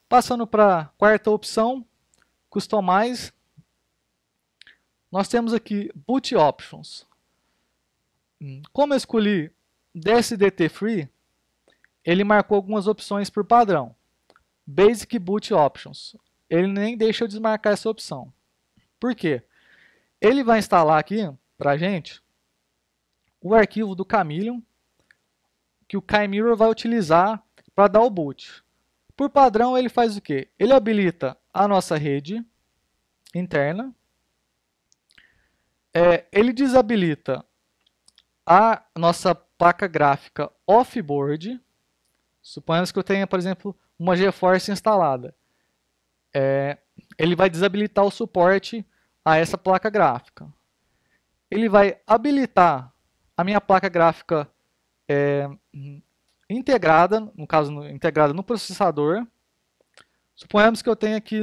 Passando para a quarta opção, Customize, nós temos aqui Boot Options. Como eu escolhi DSDT Free, ele marcou algumas opções por padrão. Basic Boot Options, ele nem deixa eu desmarcar essa opção. Por quê? Ele vai instalar aqui para a gente o arquivo do Chameleon que o KMirror vai utilizar para dar o boot. Por padrão, ele faz o quê? Ele habilita a nossa rede interna, ele desabilita a nossa placa gráfica off-board. Suponhamos que eu tenha, por exemplo, uma GeForce instalada. Ele vai desabilitar o suporte a essa placa gráfica. Ele vai habilitar a minha placa gráfica integrada, no caso, integrada no processador. Suponhamos que eu tenho aqui,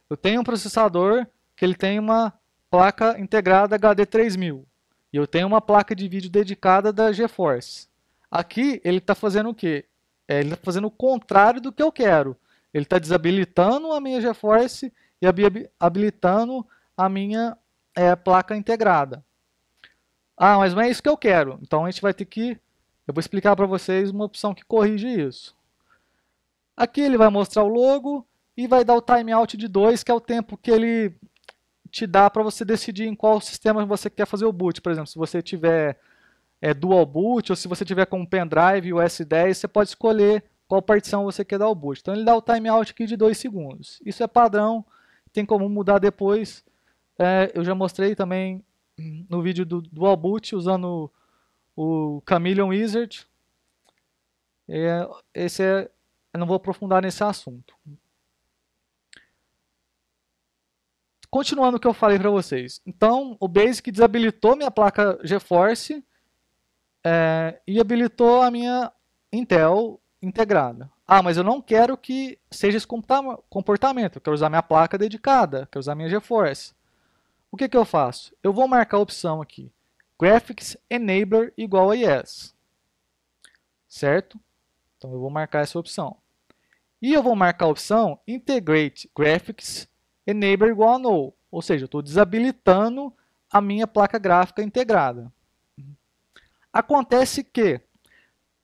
eu tenho um processador que ele tem uma placa integrada HD 3000 e eu tenho uma placa de vídeo dedicada da GeForce. Aqui ele está fazendo o quê? Ele está fazendo o contrário do que eu quero. Ele está desabilitando a minha GeForce e habilitando a minha placa integrada. Ah, mas não é isso que eu quero. Então a gente vai ter que... Eu vou explicar para vocês uma opção que corrige isso. Aqui ele vai mostrar o logo e vai dar o timeout de 2, que é o tempo que ele te dá para você decidir em qual sistema você quer fazer o boot. Por exemplo, se você tiver dual boot ou se você tiver com um pendrive e o S10, você pode escolher qual partição você quer dar o boot. Então ele dá o timeout aqui de 2 segundos. Isso é padrão, tem como mudar depois. Eu já mostrei também no vídeo do dual boot usando o Chameleon Wizard. Eu não vou aprofundar nesse assunto. Continuando o que eu falei para vocês. Então, o Basic desabilitou minha placa GeForce e habilitou a minha Intel integrada. Ah, mas eu não quero que seja esse comportamento. Eu quero usar minha placa dedicada, quero usar minha GeForce. O que eu faço? Eu vou marcar a opção aqui. Graphics Enabler igual a Yes. Certo? Então eu vou marcar essa opção. E eu vou marcar a opção Integrate Graphics Enabler igual a No. Ou seja, eu estou desabilitando a minha placa gráfica integrada. Acontece que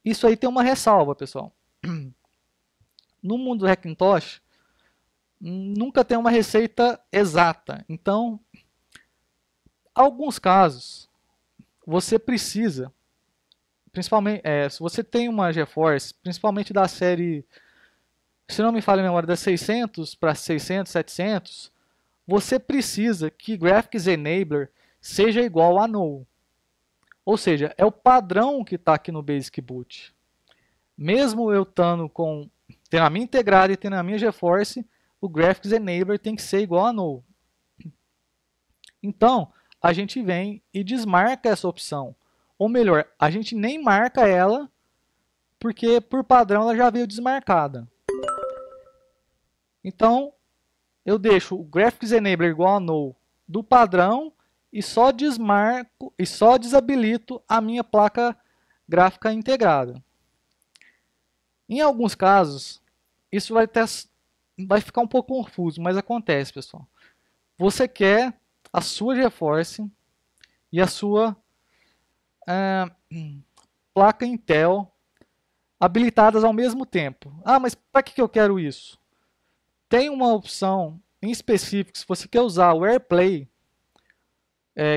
isso aí tem uma ressalva, pessoal. No mundo do Hackintosh, nunca tem uma receita exata. Então, alguns casos, você precisa, principalmente, se você tem uma GeForce, principalmente da série, se não me falha a memória, da 600 para 600, 700, você precisa que Graphics Enabler seja igual a No. Ou seja, é o padrão que está aqui no Basic Boot. Mesmo eu tendo a minha integrada e tendo a minha GeForce, o Graphics Enabler tem que ser igual a No. Então, a gente vem e desmarca essa opção. Ou melhor, a gente nem marca ela, porque por padrão ela já veio desmarcada. Então, eu deixo o Graphics Enabler igual a No do padrão e só desmarco e só desabilito a minha placa gráfica integrada. Em alguns casos, isso vai ficar um pouco confuso, mas acontece, pessoal. Você quer a sua GeForce e a sua placa Intel habilitadas ao mesmo tempo. Ah, mas para que eu quero isso? Tem uma opção em específico, se você quer usar o AirPlay,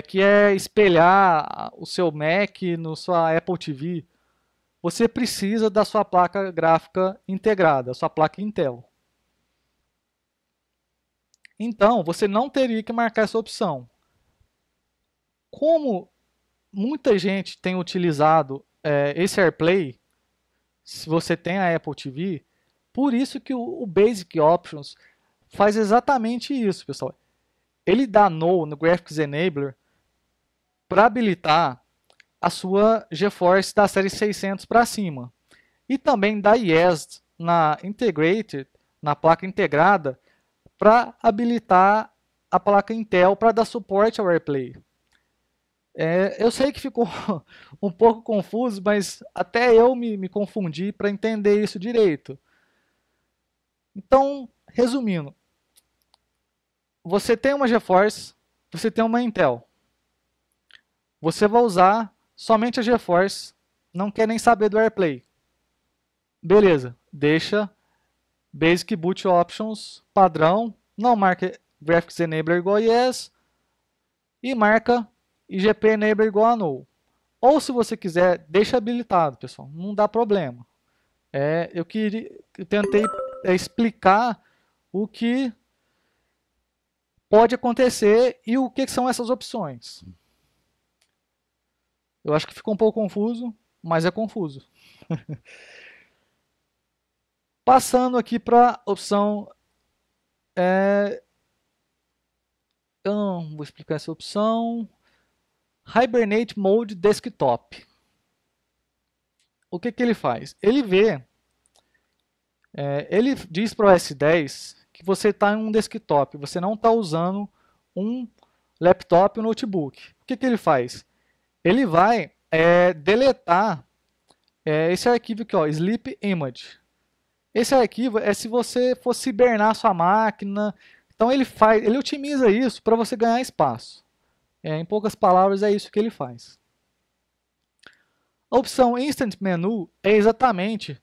que é espelhar o seu Mac no sua Apple TV, você precisa da sua placa gráfica integrada, a sua placa Intel. Então, você não teria que marcar essa opção. Como muita gente tem utilizado esse AirPlay, se você tem a Apple TV, por isso que o Basic Options faz exatamente isso, pessoal. Ele dá No no Graphics Enabler para habilitar a sua GeForce da série 600 para cima. E também dá Yes na Integrated, na placa integrada, para habilitar a placa Intel para dar suporte ao AirPlay. Eu sei que ficou um pouco confuso, mas até eu me confundi para entender isso direito. Então, resumindo, você tem uma GeForce, você tem uma Intel. Você vai usar somente a GeForce, não quer nem saber do AirPlay. Beleza, deixa Basic Boot Options padrão, não marca Graphics Enabler igual a Yes e marca IGP Enabler igual a No. Ou se você quiser, deixa habilitado, pessoal, não dá problema. Eu tentei explicar o que pode acontecer e o que são essas opções. Eu acho que ficou um pouco confuso, mas é confuso. Passando aqui para a opção... eu não vou explicar essa opção. Hibernate Mode Desktop. O que ele faz? Ele vê... ele diz para o OS X que você está em um desktop, você não está usando um laptop ou notebook. O que ele faz? Ele vai deletar esse arquivo aqui, ó, Sleep Image. Esse arquivo é se você for cibernar sua máquina. Então ele otimiza isso para você ganhar espaço. Em poucas palavras, é isso que ele faz. A opção Instant Menu é exatamente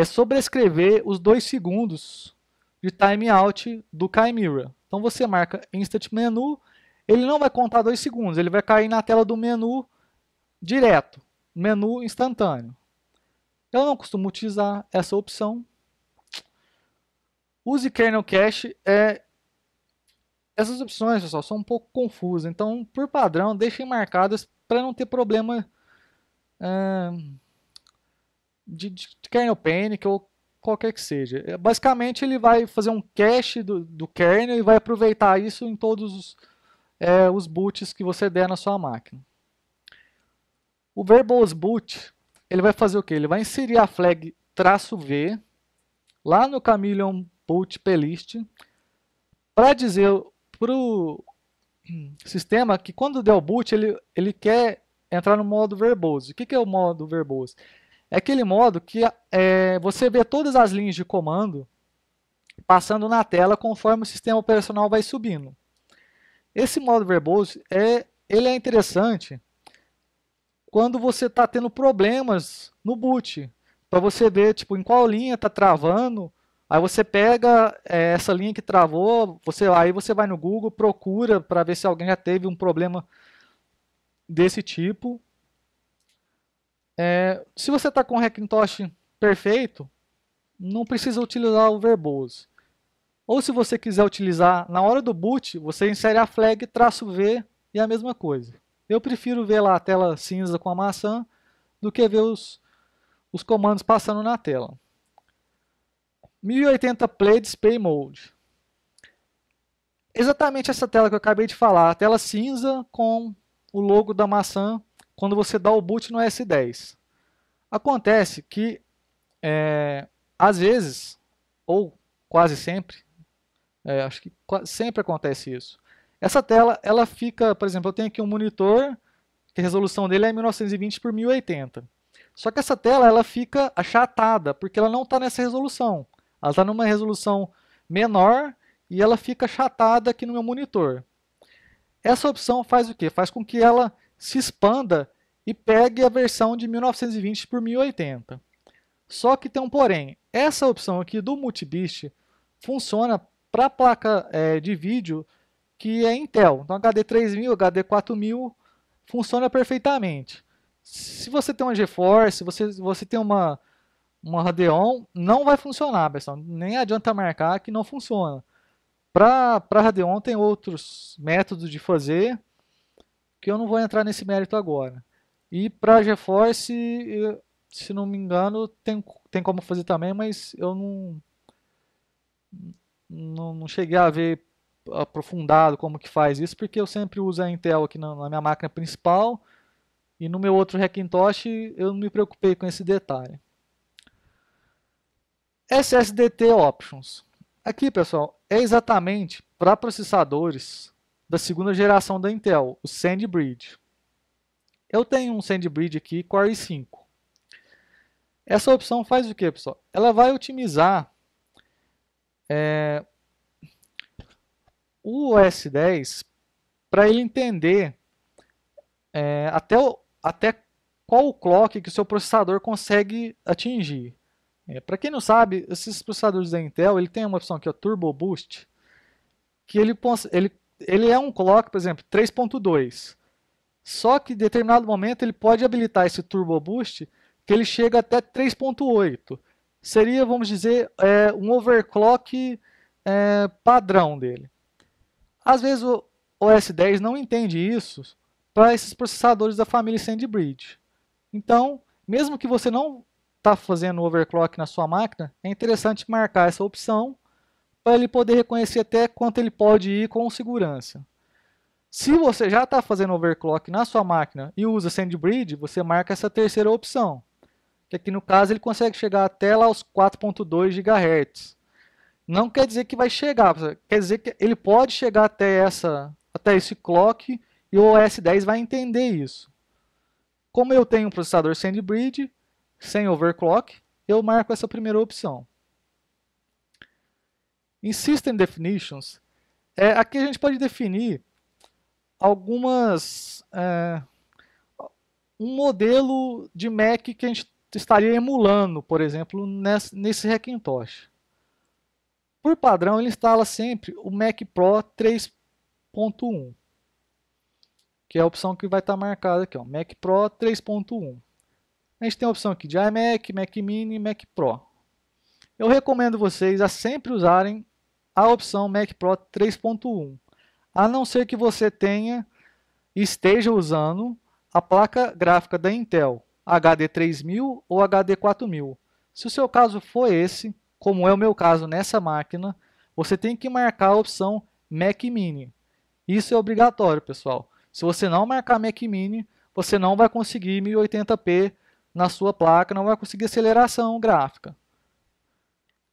sobrescrever os 2 segundos de timeout do Chimera. Então você marca Instant Menu, ele não vai contar 2 segundos, ele vai cair na tela do menu direto, menu instantâneo. Eu não costumo utilizar essa opção. Use Kernel Cache. Essas opções, pessoal, são um pouco confusas. Então, por padrão, deixem marcadas para não ter problema de kernel panic ou qualquer que seja. Basicamente, ele vai fazer um cache do kernel e vai aproveitar isso em todos os boots que você der na sua máquina. O verbose boot, ele vai fazer o quê? Ele vai inserir a flag -v lá no Chameleon boot plist para dizer para o sistema que quando der o boot ele quer entrar no modo verbose. O que é o modo verbose? É aquele modo que você vê todas as linhas de comando passando na tela conforme o sistema operacional vai subindo. Esse modo verbose ele é interessante quando você está tendo problemas no boot, para você ver tipo, em qual linha está travando. Aí você pega essa linha que travou, aí você vai no Google, procura para ver se alguém já teve um problema desse tipo. Se você está com o Hackintosh perfeito, não precisa utilizar o verbose. Ou se você quiser utilizar na hora do boot, você insere a flag -v e a mesma coisa. Eu prefiro ver lá a tela cinza com a maçã do que ver os comandos passando na tela. 1080 Play Display Mode. Exatamente essa tela que eu acabei de falar, a tela cinza com o logo da maçã quando você dá o boot no S10. Acontece que, às vezes, ou quase sempre, acho que sempre acontece isso. Essa tela, ela fica, por exemplo, eu tenho aqui um monitor, que a resolução dele é 1920 por 1080. Só que essa tela, ela fica achatada, porque ela não está nessa resolução. Ela está numa resolução menor e ela fica achatada aqui no meu monitor. Essa opção faz o quê? Faz com que ela se expanda e pegue a versão de 1920 por 1080. Só que tem um porém. Essa opção aqui do Multibit funciona para a placa de vídeo que é Intel. Então HD 3000, HD 4000 funciona perfeitamente. Se você tem uma GeForce, você tem uma Radeon, não vai funcionar, pessoal. Nem adianta marcar que não funciona. Para Radeon tem outros métodos de fazer, que eu não vou entrar nesse mérito agora. E para GeForce, se não me engano, tem como fazer também, mas eu não cheguei a ver aprofundado como que faz isso, porque eu sempre uso a Intel aqui na minha máquina principal, e no meu outro Hackintosh eu não me preocupei com esse detalhe. SSDT Options. Aqui, pessoal, é exatamente para processadores da segunda geração da Intel, o SandBridge. Eu tenho um SandBridge aqui, Core i5. Essa opção faz o que, pessoal? Ela vai otimizar O OS 10, para ele entender até qual o clock que o seu processador consegue atingir. Para quem não sabe, esses processadores da Intel, ele tem uma opção que é o Turbo Boost, que ele é um clock, por exemplo, 3.2. Só que em determinado momento ele pode habilitar esse Turbo Boost, que ele chega até 3.8. Seria, vamos dizer, um overclock padrão dele. Às vezes o OS 10 não entende isso para esses processadores da família SandBridge. Então, mesmo que você não está fazendo overclock na sua máquina, é interessante marcar essa opção para ele poder reconhecer até quanto ele pode ir com segurança. Se você já está fazendo overclock na sua máquina e usa SandBridge, você marca essa terceira opção, que aqui no caso ele consegue chegar até lá os 4.2 GHz. Não quer dizer que vai chegar, quer dizer que ele pode chegar até esse clock e o OS 10 vai entender isso. Como eu tenho um processador SandBridge, sem overclock, eu marco essa primeira opção. Em System Definitions, aqui a gente pode definir um modelo de Mac que a gente estaria emulando, por exemplo, nesse Hackintosh. Por padrão, ele instala sempre o Mac Pro 3.1, que é a opção que vai estar marcada aqui, ó, Mac Pro 3.1. A gente tem a opção aqui de iMac, Mac Mini e Mac Pro. Eu recomendo vocês a sempre usarem a opção Mac Pro 3.1, a não ser que você tenha e esteja usando a placa gráfica da Intel, HD 3000 ou HD 4000. Se o seu caso for esse, como é o meu caso nessa máquina, você tem que marcar a opção Mac Mini. Isso é obrigatório, pessoal. Se você não marcar Mac Mini, você não vai conseguir 1080p na sua placa, não vai conseguir aceleração gráfica.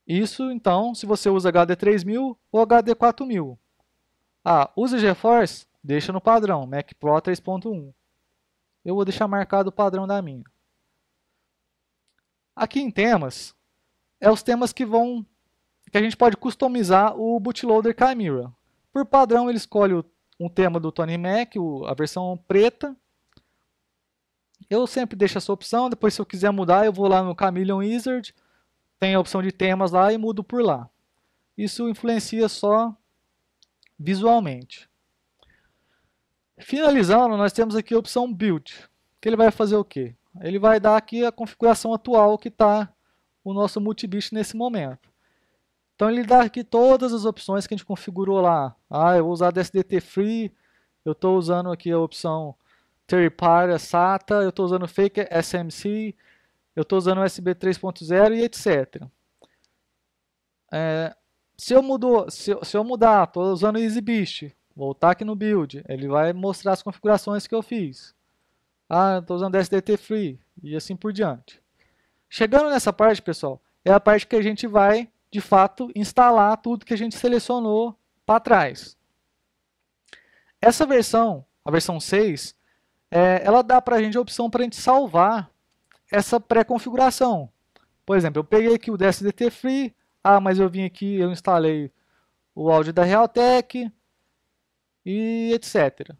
Isso, então, se você usa HD 3000 ou HD 4000. Usa GeForce? Deixa no padrão, Mac Pro 3.1. Eu vou deixar marcado o padrão da minha. Aqui em temas, os temas que a gente pode customizar o bootloader Chimera. Por padrão, ele escolhe um tema do Tony Mac, a versão preta. Eu sempre deixo essa opção, depois se eu quiser mudar, eu vou lá no Chameleon Wizard, tem a opção de temas lá e mudo por lá. Isso influencia só visualmente. Finalizando, nós temos aqui a opção Build, que ele vai fazer o quê? Ele vai dar aqui a configuração atual que está o nosso multibit nesse momento. Então ele dá aqui todas as opções que a gente configurou lá. Eu vou usar DSDT Free, eu estou usando aqui a opção Third Party SATA, eu estou usando Fake SMC, eu estou usando USB 3.0 e etc. Se eu mudar, estou usando EasyBeast, voltar aqui no Build, ele vai mostrar as configurações que eu fiz. Estou usando SDT Free e assim por diante. Chegando nessa parte, pessoal, é a parte que a gente vai, de fato, instalar tudo que a gente selecionou para trás. Essa versão, a versão 6, ela dá para a gente a opção para a gente salvar essa pré-configuração. Por exemplo, eu peguei aqui o DSDT Free, mas eu vim aqui, eu instalei o áudio da Realtek e etc.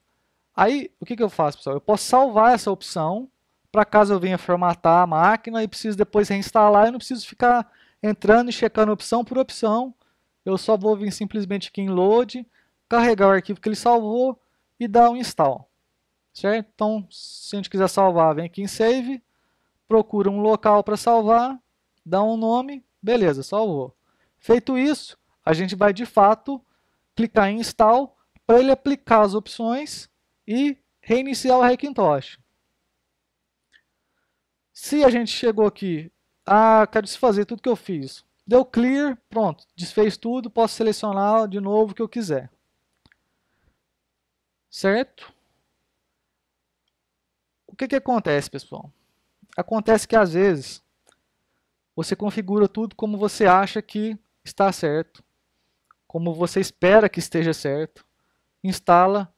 Aí, o que eu faço, pessoal? Eu posso salvar essa opção para caso eu venha formatar a máquina e preciso depois reinstalar, eu não preciso ficar entrando e checando opção por opção. Eu só vou vir simplesmente aqui em Load, carregar o arquivo que ele salvou e dar um install. Certo? Então, se a gente quiser salvar, vem aqui em Save, procura um local para salvar, dá um nome, beleza, salvou. Feito isso, a gente vai de fato clicar em Install para ele aplicar as opções e reiniciar o Hackintosh. Se a gente chegou aqui, quero desfazer tudo que eu fiz, deu Clear, pronto, desfez tudo, posso selecionar de novo o que eu quiser. Certo? O que acontece, pessoal? Acontece que às vezes você configura tudo como você acha que está certo, como você espera que esteja certo, instala,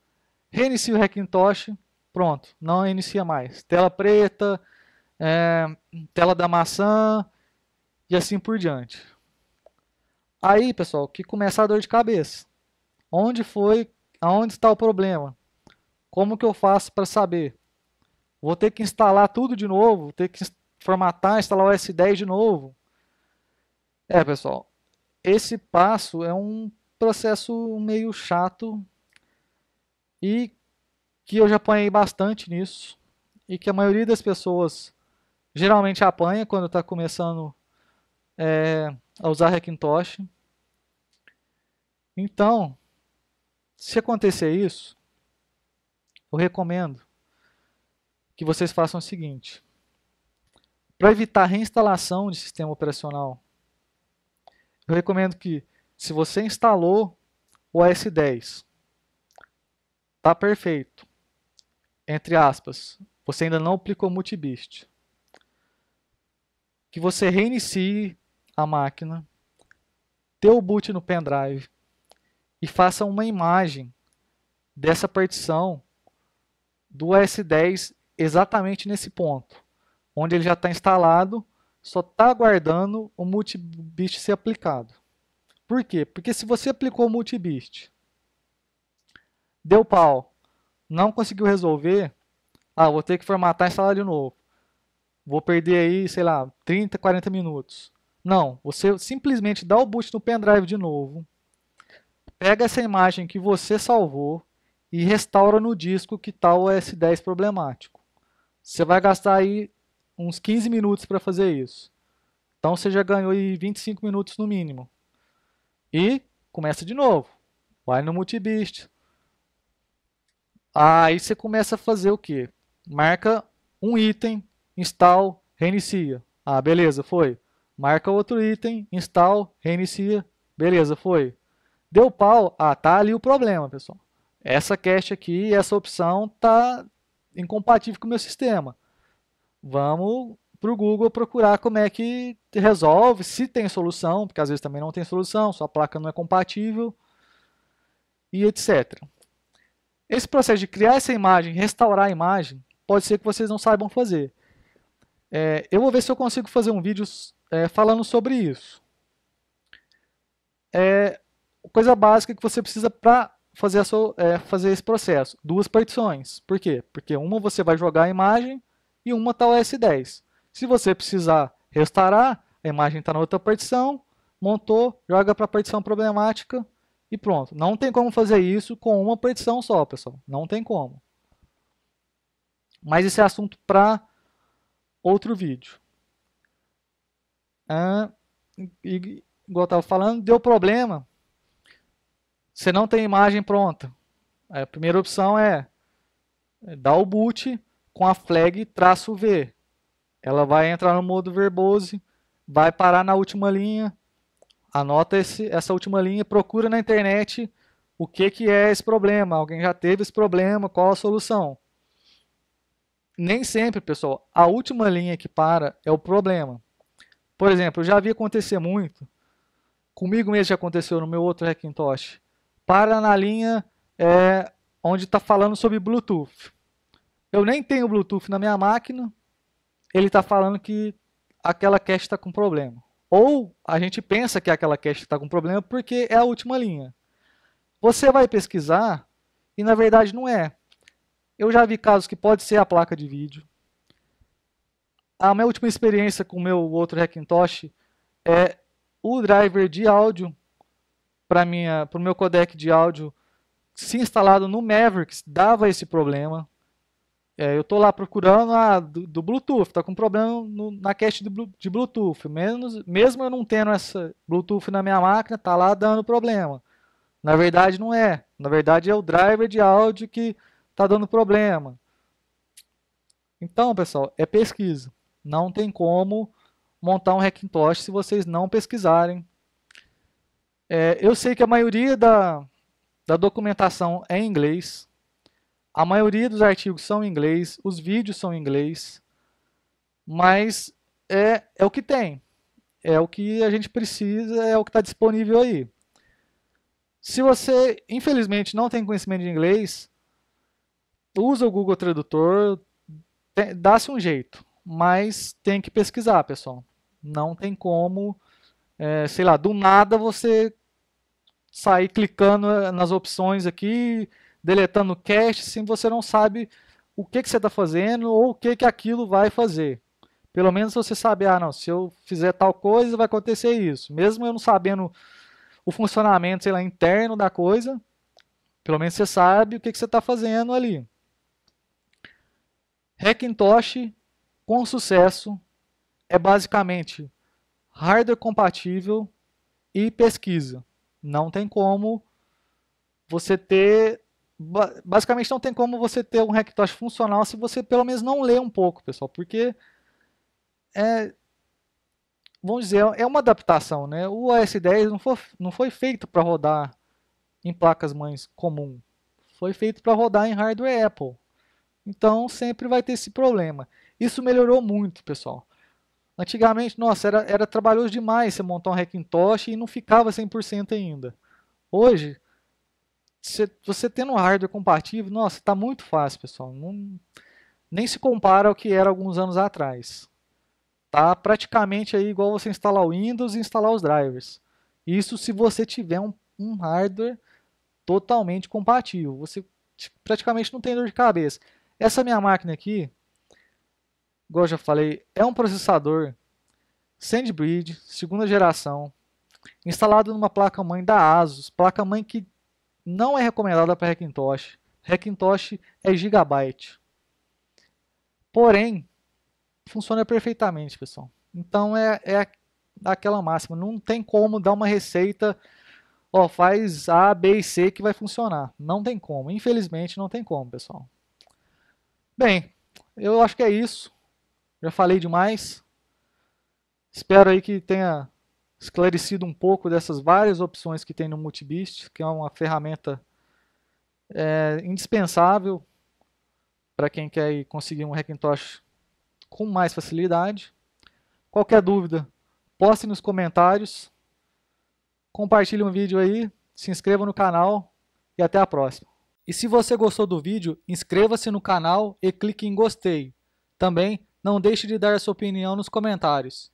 reinicia o Hackintosh, pronto, não inicia mais. Tela preta, tela da maçã e assim por diante. Aí, pessoal, que começa a dor de cabeça. Onde foi, aonde está o problema? Como que eu faço para saber? Vou ter que instalar tudo de novo, vou ter que formatar, instalar o S10 de novo. Pessoal, esse passo é um processo meio chato e que eu já apanhei bastante nisso e que a maioria das pessoas geralmente apanha quando está começando a usar Hackintosh. Então, se acontecer isso, eu recomendo que vocês façam o seguinte: para evitar reinstalação de sistema operacional, eu recomendo que, se você instalou o OS 10, tá perfeito, entre aspas, você ainda não aplicou multibist, que você reinicie a máquina, dê o boot no pendrive e faça uma imagem dessa partição do OS 10 exatamente nesse ponto, onde ele já está instalado, só está aguardando o multibist ser aplicado. Por quê? Porque se você aplicou o multibist, deu pau, não conseguiu resolver, vou ter que formatar e instalar de novo. Vou perder aí, sei lá, 30, 40 minutos. Não, você simplesmente dá o boot no pendrive de novo, pega essa imagem que você salvou e restaura no disco que está o OS 10 problemático. Você vai gastar aí uns 15 minutos para fazer isso. Então você já ganhou aí 25 minutos no mínimo. E começa de novo. Vai no multibist. Aí você começa a fazer o quê? Marca um item, install, reinicia. Beleza, foi. Marca outro item, install, reinicia. Beleza, foi. Deu pau, tá ali o problema, pessoal. Essa cache aqui, essa opção tá incompatível com o meu sistema. Vamos para o Google procurar como é que resolve, se tem solução, porque às vezes também não tem solução, sua placa não é compatível e etc. Esse processo de criar essa imagem, restaurar a imagem, pode ser que vocês não saibam fazer. Eu vou ver se eu consigo fazer um vídeo falando sobre isso. Coisa básica que você precisa para fazer esse processo. 2 partições. Por quê? Porque uma você vai jogar a imagem e uma está o S10. Se você precisar restaurar, a imagem está na outra partição, montou, joga para a partição problemática e pronto. Não tem como fazer isso com uma partição só, pessoal. Não tem como. Mas esse é assunto para outro vídeo. Igual eu estava falando, deu problema. Você não tem imagem pronta. A primeira opção é dar o boot com a flag "-v". Ela vai entrar no modo verbose, vai parar na última linha, anota essa última linha, procura na internet o que é esse problema, alguém já teve esse problema, qual a solução. Nem sempre, pessoal, a última linha que para é o problema. Por exemplo, eu já vi acontecer muito, comigo mesmo já aconteceu no meu outro Hackintosh, para na linha onde está falando sobre Bluetooth. Eu nem tenho Bluetooth na minha máquina, ele está falando que aquela cache está com problema. Ou a gente pensa que aquela cache está com problema porque é a última linha. Você vai pesquisar e na verdade não é. Eu já vi casos que pode ser a placa de vídeo. A minha última experiência com o meu outro Hackintosh é o driver de áudio para o meu codec de áudio, se instalado no Mavericks, dava esse problema. Eu estou lá procurando do Bluetooth, está com problema na cache de Bluetooth. Mesmo eu não tendo essa Bluetooth na minha máquina, está lá dando problema. Na verdade não é. Na verdade é o driver de áudio que está dando problema. Então, pessoal, é pesquisa. Não tem como montar um Hackintosh se vocês não pesquisarem. Eu sei que a maioria da documentação é em inglês. A maioria dos artigos são em inglês, os vídeos são em inglês, mas é o que tem. É o que a gente precisa, é o que está disponível aí. Se você, infelizmente, não tem conhecimento de inglês, usa o Google Tradutor, dá-se um jeito, mas tem que pesquisar, pessoal. Não tem como sei lá, do nada você sair clicando nas opções aqui, deletando o cache, assim você não sabe o que você está fazendo ou o que aquilo vai fazer. Pelo menos você sabe, ah não, se eu fizer tal coisa vai acontecer isso. Mesmo eu não sabendo o funcionamento, sei lá, interno da coisa, pelo menos você sabe o que você está fazendo ali. Hackintosh com sucesso é basicamente hardware compatível e pesquisa. Não tem como você ter, basicamente não tem como você ter um Hackintosh funcional se você pelo menos não ler um pouco, pessoal, porque é, vamos dizer, é uma adaptação, né? O OS X não foi feito para rodar em placas mães comum, foi feito para rodar em hardware Apple. Então sempre vai ter esse problema. Isso melhorou muito, pessoal. Antigamente, nossa, era trabalhoso demais você montar um Hackintosh e não ficava 100% ainda. Hoje, você tendo um hardware compatível, nossa, está muito fácil, pessoal. Não, nem se compara ao que era alguns anos atrás. Tá praticamente aí igual você instalar o Windows e instalar os drivers. Isso se você tiver um hardware totalmente compatível. Você praticamente não tem dor de cabeça. Essa minha máquina aqui, igual eu já falei, é um processador SandBridge, segunda geração, instalado numa placa-mãe da ASUS, placa-mãe que não é recomendada para Hackintosh. Hackintosh é Gigabyte. Porém, funciona perfeitamente, pessoal. Então é aquela máxima, não tem como dar uma receita, ó, faz A, B e C que vai funcionar. Não tem como, infelizmente não tem como, pessoal. Bem, eu acho que é isso. Já falei demais. Espero aí que tenha esclarecido um pouco dessas várias opções que tem no Multibist, que é uma ferramenta indispensável para quem quer conseguir um Hackintosh com mais facilidade. Qualquer dúvida, poste nos comentários, compartilhe um vídeo aí, se inscreva no canal e até a próxima. E se você gostou do vídeo, inscreva-se no canal e clique em gostei. Também não deixe de dar a sua opinião nos comentários.